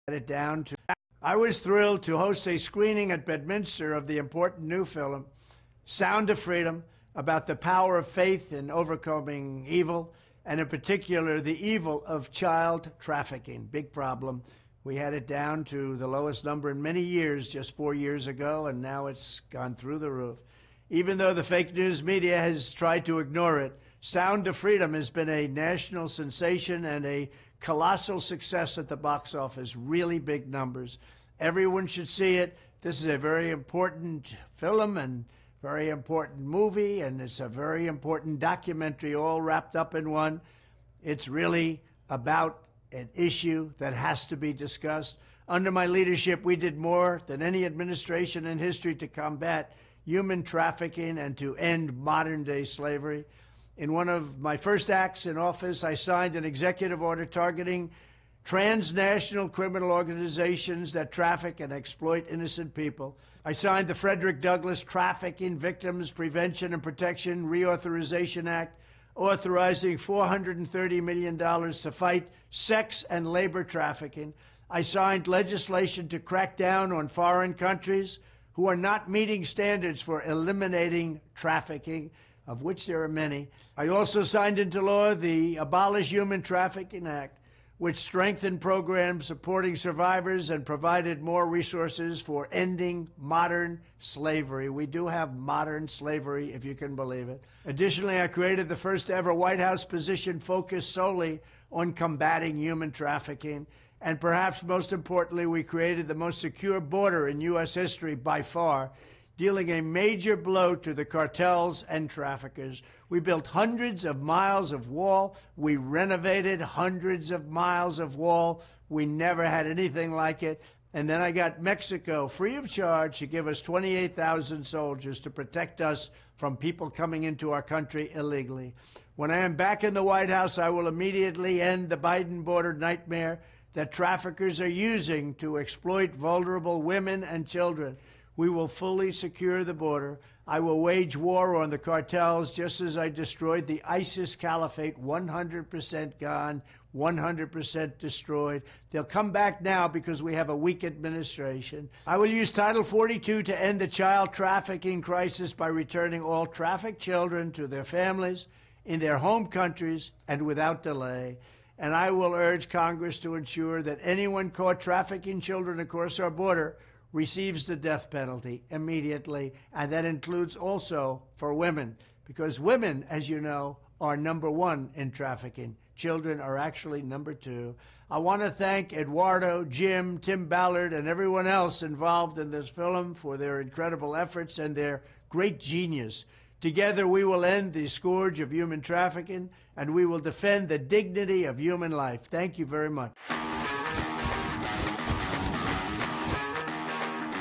it down to. I was thrilled to host a screening at Bedminster of the important new film, Sound of Freedom, about the power of faith in overcoming evil, and in particular, the evil of child trafficking. Big problem. We had it down to the lowest number in many years just 4 years ago, and now it's gone through the roof. Even though the fake news media has tried to ignore it, Sound of Freedom has been a national sensation and a colossal success at the box office, really big numbers. Everyone should see it. This is a very important film and very important movie, and it's a very important documentary all wrapped up in one. It's really about an issue that has to be discussed. Under my leadership, we did more than any administration in history to combat human trafficking and to end modern-day slavery. In one of my first acts in office, I signed an executive order targeting transnational criminal organizations that traffic and exploit innocent people. I signed the Frederick Douglass Trafficking Victims Prevention and Protection Reauthorization Act, authorizing $430 million to fight sex and labor trafficking. I signed legislation to crack down on foreign countries who are not meeting standards for eliminating trafficking, of which there are many. I also signed into law the Abolish Human Trafficking Act, which strengthened programs supporting survivors and provided more resources for ending modern slavery. We do have modern slavery, if you can believe it. Additionally, I created the first ever White House position focused solely on combating human trafficking. And perhaps most importantly, we created the most secure border in U.S. history by far, dealing a major blow to the cartels and traffickers. We built hundreds of miles of wall. We renovated hundreds of miles of wall. We never had anything like it. And then I got Mexico free of charge to give us 28,000 soldiers to protect us from people coming into our country illegally. When I am back in the White House, I will immediately end the Biden border nightmare that traffickers are using to exploit vulnerable women and children. We will fully secure the border. I will wage war on the cartels just as I destroyed the ISIS caliphate, 100% gone, 100% destroyed. They'll come back now because we have a weak administration. I will use Title 42 to end the child trafficking crisis by returning all trafficked children to their families in their home countries and without delay. And I will urge Congress to ensure that anyone caught trafficking children across our border receives the death penalty immediately, and that includes also for women, because women, as you know, are number one in trafficking. Children are actually number two. I want to thank Eduardo, Jim, Tim Ballard, and everyone else involved in this film for their incredible efforts and their great genius. Together, we will end the scourge of human trafficking, and we will defend the dignity of human life. Thank you very much.